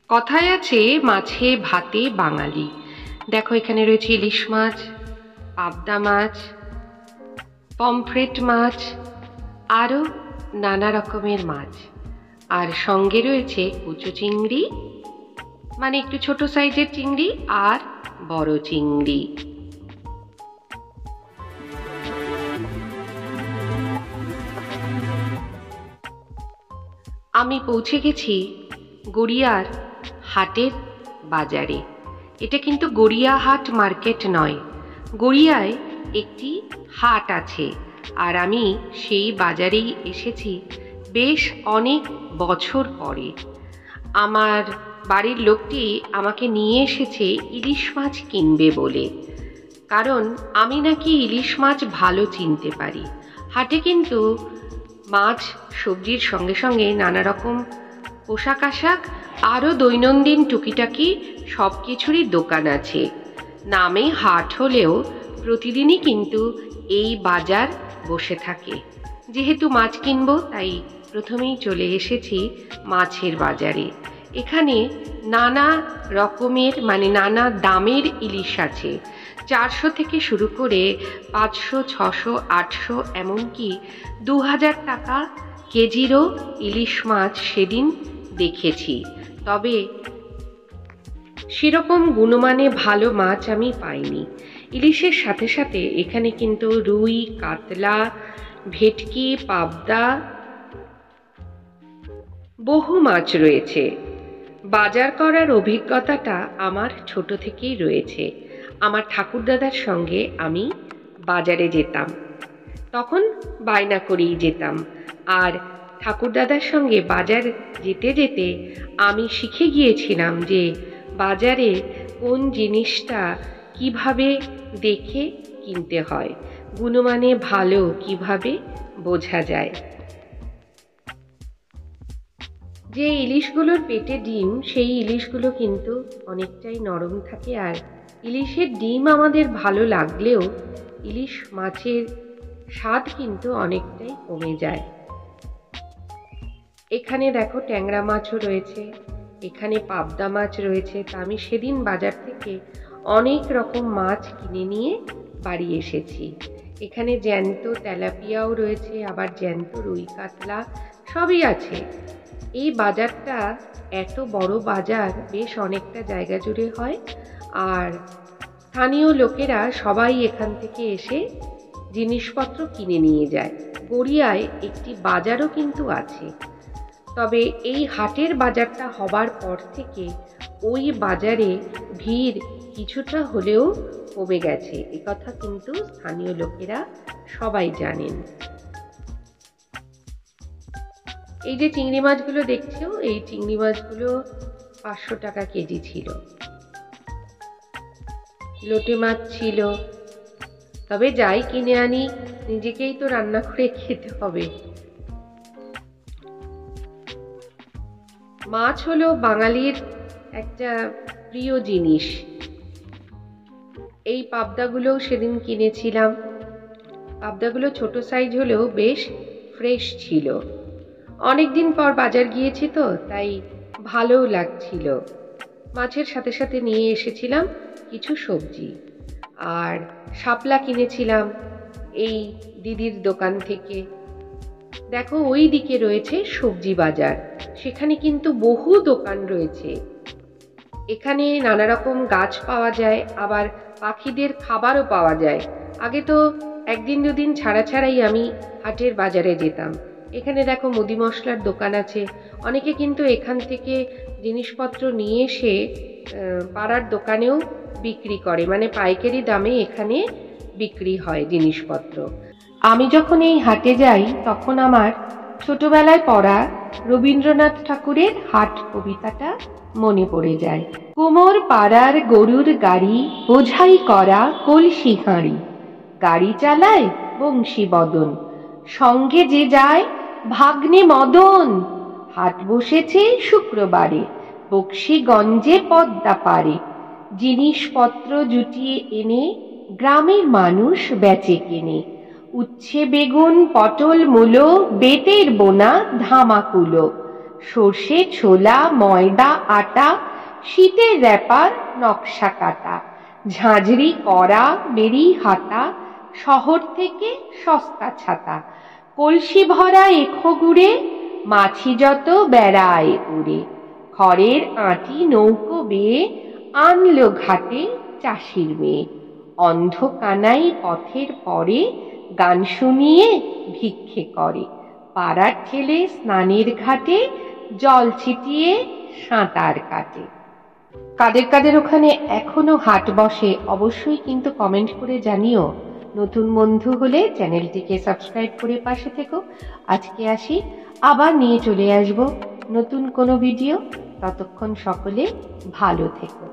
কথায় আছে মাছে ভাতে বাঙালি। দেখো এখানে রয়েছে ইলিশ মাছ, পাবদা মাছ, পমফ্রেট মাছ, আরও নানা রকমের মাছ। আর সঙ্গে রয়েছে কুচো চিংড়ি, মানে একটু ছোট সাইজের চিংড়ি, আর বড় চিংড়ি। আমি পৌঁছে গেছি গড়িয়ার হাটের বাজারে। এটা কিন্তু গড়িয়া হাট মার্কেট নয়, গড়িয়ায় একটি হাট আছে। আর আমি সেই বাজারেই এসেছি বেশ অনেক বছর পরে। আমার বাড়ির লোকটি আমাকে নিয়ে এসেছে ইলিশ মাছ কিনবে বলে, কারণ আমি নাকি ইলিশ মাছ ভালো চিনতে পারি। হাটে কিন্তু মাছ সবজির সঙ্গে সঙ্গে নানা রকম পোশাক আশাক আরও দৈনন্দিন টুকিটাকি সব কিছুরই দোকান আছে। নামে হাট হলেও প্রতিদিনই কিন্তু এই বাজার বসে থাকে। যেহেতু মাছ কিনবো তাই প্রথমেই চলে এসেছি মাছের বাজারে। এখানে নানা রকমের মানে নানা দামের ইলিশ আছে। 400 থেকে শুরু করে 500, 600, 800, এমনকি 2000 টাকা কেজিরও ইলিশ মাছ সেদিন দেখেছি। তবে সেরকম গুণমানে ভালো মাছ আমি পাইনি। ইলিশের সাথে সাথে এখানে কিন্তু রুই, কাতলা, ভেটকি, পাবদা, বহু মাছ রয়েছে। বাজার করার অভিজ্ঞতাটা আমার ছোট থেকেই রয়েছে। আমার ঠাকুরদাদার সঙ্গে আমি বাজারে যেতাম, তখন বায়না করেই যেতাম। আর ঠাকুরদাদার সঙ্গে বাজার যেতে যেতে আমি শিখে গিয়েছিলাম যে বাজারে কোন জিনিসটা কিভাবে দেখে কিনতে হয়, গুণমানে ভালো কিভাবে বোঝা যায়। যে ইলিশগুলোর পেটে ডিম, সেই ইলিশগুলো কিন্তু অনেকটাই নরম থাকে। আর ইলিশের ডিম আমাদের ভালো লাগলেও ইলিশ মাছের স্বাদ কিন্তু অনেকটাই কমে যায়। এখানে দেখো ট্যাংরা মাছও রয়েছে, এখানে পাবদা মাছ রয়েছে। তা আমি সেদিন বাজার থেকে অনেক রকম মাছ কিনে নিয়ে বাড়ি এসেছি। এখানে জ্যান্ত তেলাপিয়াও রয়েছে, আবার জ্যান্ত রুই কাতলা সবই আছে। এই বাজারটা এত বড় বাজার, বেশ অনেকটা জায়গা জুড়ে হয়। আর স্থানীয় লোকেরা সবাই এখান থেকে এসে জিনিসপত্র কিনে নিয়ে যায়। গড়িয়ায় একটি বাজারও কিন্তু আছে। তবে এই হাটের বাজারটা হবার পর থেকে ওই বাজারে ভিড় কিছুটা হলেও কমে গেছে, একথা কিন্তু স্থানীয় লোকেরা সবাই জানেন। এই যে চিংড়ি মাছগুলো দেখছো, এই চিংড়ি মাছগুলো 500 টাকা কেজি ছিল। লোটে মাছ ছিল। তবে যাই কিনে আনি নিজেকেই তো রান্না করে খেতে হবে। মাছ হলো বাঙালির একটা প্রিয় জিনিস। এই পাবদাগুলো সেদিন কিনেছিলাম। পাবদাগুলো ছোট সাইজ হলেও বেশ ফ্রেশ ছিল। অনেকদিন পর বাজার গিয়েছি তো তাই ভালোও লাগছিল। মাছের সাথে সাথে নিয়ে এসেছিলাম কিছু সবজি। আর শাপলা কিনেছিলাম এই দিদির দোকান থেকে। দেখো ওই দিকে রয়েছে সবজি বাজার, সেখানে কিন্তু বহু দোকান রয়েছে। এখানে নানা রকম গাছ পাওয়া যায়, আবার পাখিদের খাবারও পাওয়া যায়। আগে তো একদিন দুদিন ছাড়া ছাড়াই আমি হাটের বাজারে যেতাম। এখানে দেখো মুদি মশলার দোকান আছে। অনেকে কিন্তু এখান থেকে জিনিসপত্র নিয়ে এসে পাড়ার দোকানেও বিক্রি করে, মানে পাইকারি দামে এখানে বিক্রি হয় জিনিসপত্র। আমি যখন এই হাটে যাই তখন আমার ছোটবেলায় পড়া রবীন্দ্রনাথ ঠাকুরের হাট কবিতাটা মনে পড়ে যায়। কুমোর পাড়ার গরুর গাড়ি, বোঝাই করা কলসি হাঁড়ি, গাড়ি চালায় বংশী বদন, সঙ্গে যে যায় ভাগ্নে মদন। হাট বসেছে শুক্রবারে, বক্সিগঞ্জে পদ্মা পারে, জিনিসপত্র জুটিয়ে এনে গ্রামের মানুষ বেচে কেনে। উচ্ছে বেগুন পটল মূলো, বেতের বোনা ধামাকুলো, সর্ষে ছোলা ময়দা আটা, শীতের র্যাপার নকশা কাটা, ঝাঁঝরি করা বেরি হাতা, শহর থেকে সস্তা ছাতা, কলসি ভরা এখো গুড়ে, মাছি যত বেড়ায় উড়ে, খড়ের আঁটি নৌকো বেয়ে আনলো ঘাটে চাষির মেয়ে, অন্ধ কানাই পথের পরে গান শুনিয়ে ভিক্ষে করে, পাড়ার ছেলে স্নানের ঘাটে জল ছিটিয়ে সাঁতার কাটে। কাদের কাদের ওখানে এখনো হাট বসে অবশ্যই কিন্তু কমেন্ট করে জানিও। নতুন বন্ধু হলে চ্যানেলটিকে সাবস্ক্রাইব করে পাশে থেকো। আজকে আসি, আবার নিয়ে চলে আসব নতুন কোনো ভিডিও। ততক্ষণ সকলে ভালো থেকো।